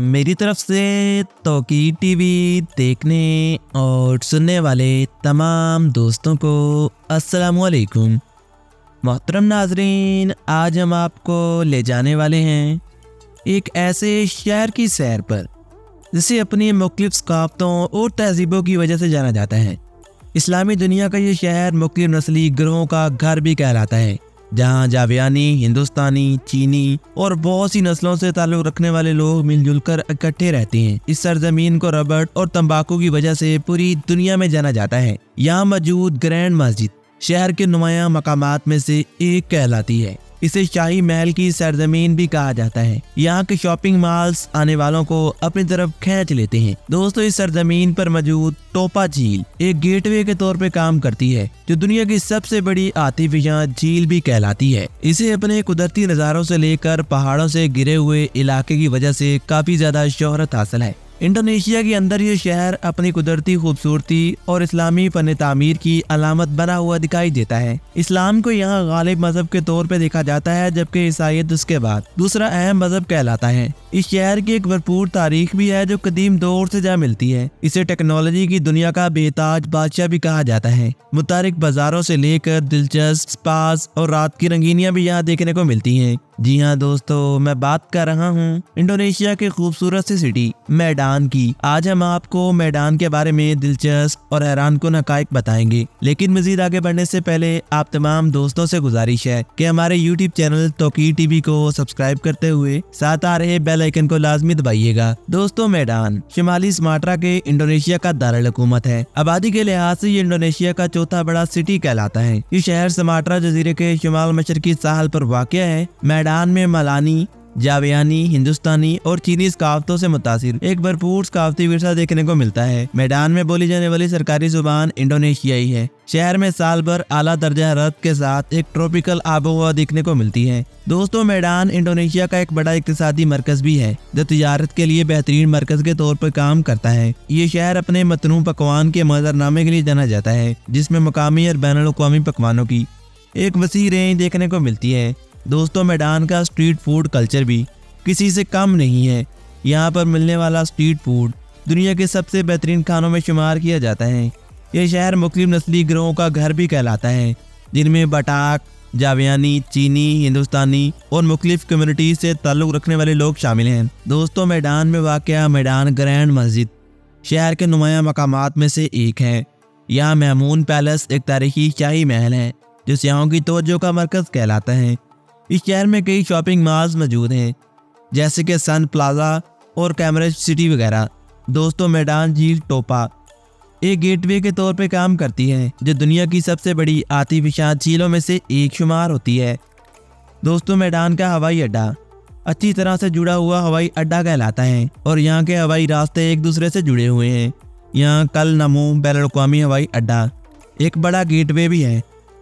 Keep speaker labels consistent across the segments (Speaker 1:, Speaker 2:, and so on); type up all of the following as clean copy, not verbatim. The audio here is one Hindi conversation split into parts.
Speaker 1: मेरी तरफ से तौकी टीवी देखने और सुनने वाले तमाम दोस्तों को अस्सलामुअलैकुम। मोहतरम नाजरीन, आज हम आपको ले जाने वाले हैं एक ऐसे शहर की सैर पर जिसे अपनी मुख्तलिफ सकाफ़तों और तहजीबों की वजह से जाना जाता है। इस्लामी दुनिया का ये शहर मुख्तलिफ नस्ली गिरोहों का घर भी कहलाता है, जहाँ जावियानी, हिंदुस्तानी, चीनी और बहुत सी नस्लों से ताल्लुक़ रखने वाले लोग मिलजुल कर इकट्ठे रहते हैं। इस सरजमीन को रबड़ और तंबाकू की वजह से पूरी दुनिया में जाना जाता है। यहाँ मौजूद ग्रैंड मस्जिद शहर के नुमाया मकामात में से एक कहलाती है। इसे शाही महल की सरजमीन भी कहा जाता है। यहाँ के शॉपिंग मॉल्स आने वालों को अपनी तरफ खींच लेते हैं। दोस्तों, इस सरजमीन पर मौजूद टोपा झील एक गेटवे के तौर पे काम करती है, जो दुनिया की सबसे बड़ी आतिफिया झील भी कहलाती है। इसे अपने कुदरती नज़ारों से लेकर पहाड़ों से घिरे हुए इलाके की वजह से काफी ज्यादा शोहरत हासिल है। इंडोनेशिया के अंदर ये शहर अपनी कुदरती खूबसूरती और इस्लामी फन तामीर की अलामत बना हुआ दिखाई देता है। इस्लाम को यहाँ गालिब मजहब के तौर पे देखा जाता है, जबकि ईसाईयत उसके बाद दूसरा अहम मजहब कहलाता है। इस शहर की एक भरपूर तारीख भी है जो कदीम दौर से जा मिलती है। इसे टेक्नोलॉजी की दुनिया का बेताज बादशाह भी कहा जाता है। मुतारिक बाजारों से लेकर दिलचस्प स्पास और रात की रंगीनियां भी यहाँ देखने को मिलती हैं। जी हाँ दोस्तों, मैं बात कर रहा हूँ इंडोनेशिया के खूबसूरत सी सिटी मैडान की। आज हम आपको मैडान के बारे में दिलचस्प और हैरान कुन हकाइक बताएंगे। लेकिन मजीद आगे बढ़ने से पहले आप तमाम दोस्तों से गुजारिश है कि हमारे यूट्यूब चैनल तौकी टीवी को सब्सक्राइब करते हुए साथ आ रहे बेल आइकन को लाजमी दबाइएगा। दोस्तों, मैडान शिमाली सुमात्रा के इंडोनेशिया का दारुल हुकूमत है। आबादी के लिहाज से ये इंडोनेशिया का चौथा बड़ा सिटी कहलाता है। ये शहर सुमात्रा जजीरे के शुमाल मशरकी साहल पर वाक़या है। मैदान में मलानी, जावियानी, हिंदुस्तानी और चीनी सकाफ़तों से मुतासिर एक भरपूर सकाफ़ती विरसा देखने को मिलता है। मैदान में बोली जाने वाली सरकारी जुबान इंडोनेशियाई है। शहर में साल भर आला दर्जा हरारत के साथ एक ट्रॉपिकल आबोहवा देखने को मिलती है। दोस्तों, मैदान इंडोनेशिया का एक बड़ा इक्तिसादी मरकज भी है, जो तिजारत के लिए बेहतरीन मरकज के तौर पर काम करता है। ये शहर अपने मतनू पकवान के मंजरनामे के लिए जाना जाता है, जिसमें मुकामी और बैनुल अक़वामी पकवानों की एक वसी रेंज देखने को मिलती है। दोस्तों, मैदान का स्ट्रीट फूड कल्चर भी किसी से कम नहीं है। यहाँ पर मिलने वाला स्ट्रीट फूड दुनिया के सबसे बेहतरीन खानों में शुमार किया जाता है। यह शहर मुख्तलिफ नस्ली गिरोहों का घर भी कहलाता है, जिनमें बटाक, जावियानी, चीनी, हिंदुस्तानी और मुख्तलिफ कम्युनिटीज से ताल्लुक़ रखने वाले लोग शामिल हैं। दोस्तों, मैदान में वाक़या मैदान ग्रैंड मस्जिद शहर के नुमाया मकामात में से एक है। यहाँ महमून पैलेस एक तारीखी शाही महल है, जो सियाहों की तवज्जो का मरकज़ कहलाता है। इस शहर में कई शॉपिंग मॉल्स मौजूद हैं, जैसे कि सन प्लाजा और कैमरेज सिटी वगैरह। दोस्तों, मैदान झील टोपा एक गेटवे के तौर पे काम करती है, जो दुनिया की सबसे बड़ी आतिफिया झीलों में से एक शुमार होती है। दोस्तों, मैदान का हवाई अड्डा अच्छी तरह से जुड़ा हुआ हवाई अड्डा कहलाता है और यहाँ के हवाई रास्ते एक दूसरे से जुड़े हुए हैं। यहाँ कल नमो बैनुल अक़वामी हवाई अड्डा एक बड़ा गेटवे भी है।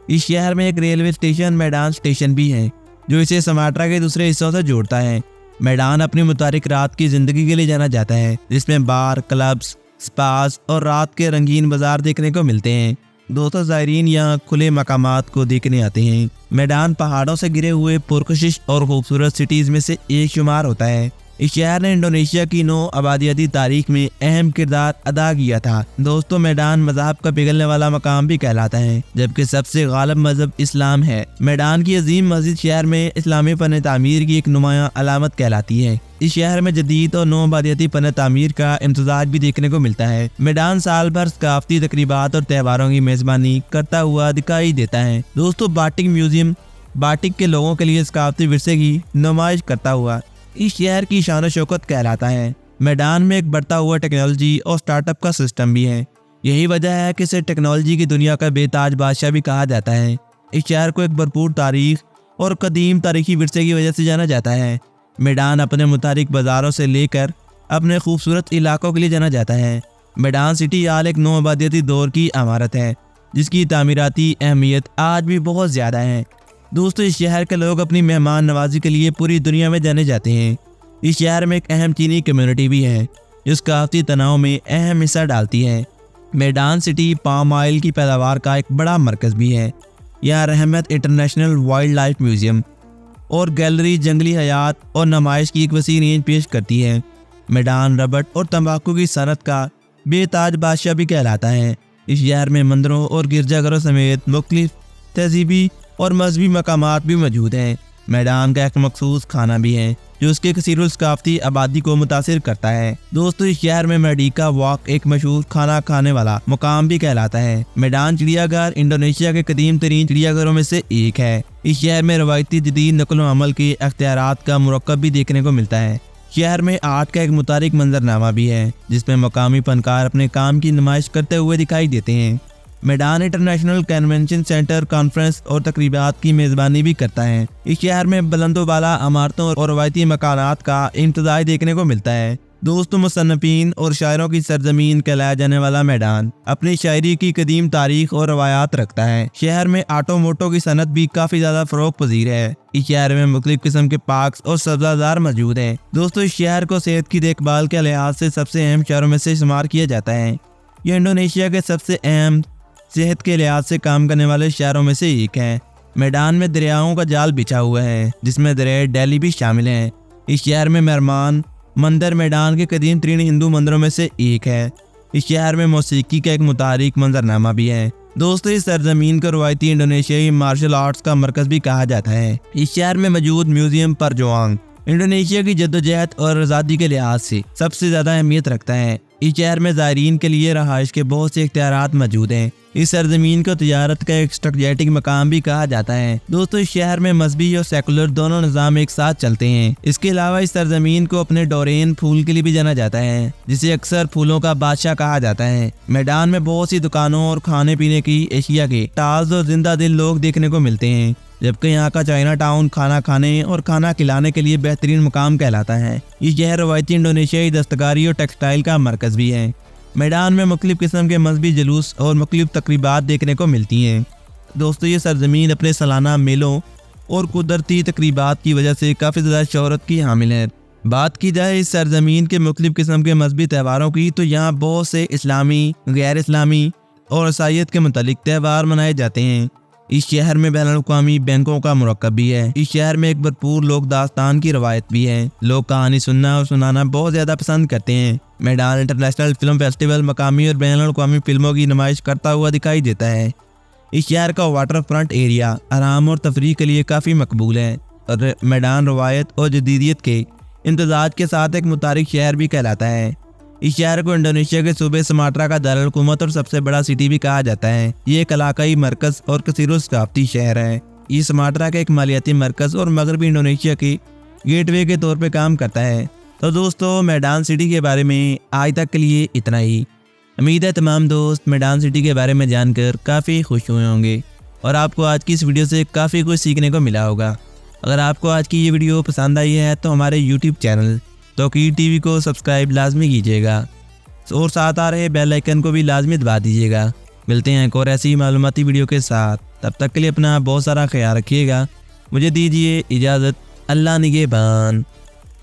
Speaker 1: इस शहर में एक रेलवे स्टेशन मैदान स्टेशन भी है, जो इसे सुमात्रा के दूसरे हिस्सों से जोड़ता है। मैदान अपनी मुतारिक रात की जिंदगी के लिए जाना जाता है, जिसमें बार, क्लब्स, स्पास और रात के रंगीन बाजार देखने को मिलते हैं। दोस्तों, ज़ायरीन यहाँ खुले मकामात को देखने आते हैं। मैदान पहाड़ों से घिरे हुए पुरकशिश और खूबसूरत सिटीज़ में से एक शुमार होता है। इस शहर ने इंडोनेशिया की नौ आबादियाती तारीख में अहम किरदार अदा किया था। दोस्तों, मैदान मज़हब का पिघलने वाला मकाम भी कहलाता है, जबकि सबसे गालिब मजहब इस्लाम है। मैदान की अजीम मस्जिद शहर में इस्लामी फन तामीर की एक नुमाया अलामत कहलाती है। इस शहर में जदीद और नौ आबादियाती फन तामीर का इम्तजाज भी देखने को मिलता है। मैदान साल भर सकाफ़ती तकरीबात और त्योहारों की मेज़बानी करता हुआ दिखाई देता है। दोस्तों, बाटिक म्यूजियम बाटिक के लोगों के लिए सकाफ़ती विरसे की नुमाइश करता हुआ इस शहर की शान शौकत कहलाता है। मैदान में एक बढ़ता हुआ टेक्नोलॉजी और स्टार्टअप का सिस्टम भी है। यही वजह है कि इसे टेक्नोलॉजी की दुनिया का बेताज बादशाह भी कहा जाता है। इस शहर को एक भरपूर तारीख और कदीम तारीखी विरसे की वजह से जाना जाता है। मैदान अपने मुतारिक बाज़ारों से लेकर अपने खूबसूरत इलाकों के लिए जाना जाता है। मैदान सिटी हाल एक नौ आबादियाती दौर की इमारत है, जिसकी तामीराती अहमियत आज भी बहुत ज़्यादा है। दोस्तों, इस शहर के लोग अपनी मेहमान नवाजी के लिए पूरी दुनिया में जाने जाते हैं। इस शहर में एक अहम चीनी कम्युनिटी भी है, जो सकाफ़ती तनाव में अहम हिस्सा डालती है। मैदान सिटी पाम ऑयल की पैदावार का एक बड़ा मरकज़ भी है। यहाँ रहमत इंटरनेशनल वाइल्ड लाइफ म्यूजियम और गैलरी जंगली हयात और नुमाइश की एक वसी रेंज पेश करती है। मैदान रबड़ और तंबाकू की सनत का बेताज बादशाह भी कहलाता है। इस शहर में मंदिरों और गिरजाघरों समेत मुख्तलिफ तहजीबी और मजहबी मकामात भी मौजूद हैं। मैदान का एक मखसूस खाना भी है जो उसके कसीरुल सकाफती आबादी को मुतासिर करता है। दोस्तों, इस शहर में मेडिका वॉक एक मशहूर खाना खाने वाला मुकाम भी कहलाता है। मैदान चिड़ियाघर इंडोनेशिया के कदीम तरीन चिड़ियाघरों में से एक है। इस शहर में रवायती जदीद नकल व अमल के अख्तियारात का मुरक्कब भी देखने को मिलता है। शहर में आर्ट का एक मुतारिक मंजरनामा भी है जिसमें मकामी फनकार अपने काम की नुमाइश करते हुए दिखाई देते हैं। मैदान इंटरनेशनल कन्वेंशन सेंटर कॉन्फ्रेंस और तकरीबात की मेज़बानी भी करता है। इस शहर में बुलंदोबाला इमारतों और रवायती मकानात का इम्तज़ाज देखने को मिलता है। दोस्तों, मुसन्निफ़ीन और शायरों की सरजमीन कहलाया जाने वाला मैदान अपनी शायरी की कदीम तारीख और रवायात रखता है। शहर में आटोमोटो की सनत भी काफ़ी ज़्यादा फ़रोग़ पजीर है। इस शहर में मुख्तलिफ किस्म के पार्क्स और सब्ज़ाजार मौजूद हैं। दोस्तों, इस शहर को सेहत की देखभाल के लिहाज से सबसे अहम शहरों में से शुमार किया जाता है। यह इंडोनेशिया के सबसे अहम सेहत के लिहाज से काम करने वाले शहरों में से एक है। मैदान में दरियाओं का जाल बिछा हुआ है जिसमें दरिया डेली भी शामिल है। इस शहर में मेहरमान मंदिर मैदान के कदीम तरीन हिंदू मंदिरों में से एक है। इस शहर में मौसीकी का एक मुतारिक मंजरनामा भी है। दोस्तों, इस सरजमीन को रवायती इंडोनेशियाई मार्शल आर्ट्स का मरकज भी कहा जाता है। इस शहर में मौजूद म्यूजियम परजोआंग इंडोनेशिया की जद्दोजहद और आज़ादी के लिहाज से सबसे ज़्यादा अहमियत रखता है। इस शहर में ज़ायरीन के लिए रहाइश के बहुत से इख्तियारात मौजूद हैं। इस सरजमीन को तिजारत का एक स्ट्रेटेजिक मकाम भी कहा जाता है। दोस्तों, इस शहर में मजहबी और सेकुलर दोनों निज़ाम एक साथ चलते हैं। इसके अलावा इस सरजमीन को अपने डोरेन फूल के लिए भी जाना जाता है जिसे अक्सर फूलों का बादशाह कहा जाता है। मैदान में बहुत सी दुकानों और खाने पीने की एशिया के ताज और जिंदा दिल लोग देखने को मिलते हैं, जबकि यहाँ का चाइना टाउन खाना खाने और खाना खिलाने के लिए बेहतरीन मुकाम कहलाता है। ये शहर रवायती इंडोनेशियाई दस्तकारी और टेक्सटाइल का मरकज भी है। मैदान में मुख्तलिफ किस्म के मजहबी जुलूस और मुख्तलिफ तकरीबात देखने को मिलती हैं। दोस्तों, ये सरजमीन अपने सालाना मेलों और कुदरती तकरीबात की वजह से काफ़ी ज़्यादा शोहरत की हामिल है। बात की जाए इस सरजमीन के मुख्तलिफ किस्म के मजहबी त्योहारों की, तो यहाँ बहुत से इस्लामी, गैर इस्लामी और ईसाईयत के मुतालिक त्यौहार मनाए जाते हैं। इस शहर में बैनुल-अक़वामी बैंकों का मुरक्कब भी है। इस शहर में एक भरपूर लोक दास्तान की रवायत भी है। लोग कहानी सुनना और सुनाना बहुत ज़्यादा पसंद करते हैं। मैदान इंटरनेशनल फिल्म फेस्टिवल मकामी और बैनुल-अक़वामी फिल्मों की नुमाइश करता हुआ दिखाई देता है। इस शहर का वाटर फ्रंट एरिया आराम और तफरीह के लिए काफ़ी मकबूल है और मैदान रवायत और जदीदियत के इम्तजाज के साथ एक मुतारिक शहर भी कहलाता है। इस शहर को इंडोनेशिया के सूबे सुमात्रा का दारुल हुकूमत और सबसे बड़ा सिटी भी कहा जाता है। ये एक इलाकाई मरकज़ और कसीरुल सकाफती शहर है। ये सुमात्रा का एक मालियाती मरकज़ और मगरबी इंडोनेशिया की गेटवे के तौर पे काम करता है। तो दोस्तों, मैदान सिटी के बारे में आज तक के लिए इतना ही। उम्मीद है तमाम दोस्त मैदान सिटी के बारे में जानकर काफ़ी खुश हुए होंगे और आपको आज की इस वीडियो से काफ़ी कुछ सीखने को मिला होगा। अगर आपको आज की ये वीडियो पसंद आई है तो हमारे यूट्यूब चैनल तौकीर टीवी को सब्सक्राइब लाजमी कीजिएगा और साथ आ रहे बेल आइकन को भी लाजमी दबा दीजिएगा। मिलते हैं एक और ऐसी मालूमाती वीडियो के साथ। तब तक के लिए अपना बहुत सारा ख्याल रखिएगा। मुझे दीजिए इजाज़त। अल्लाह निगहबान।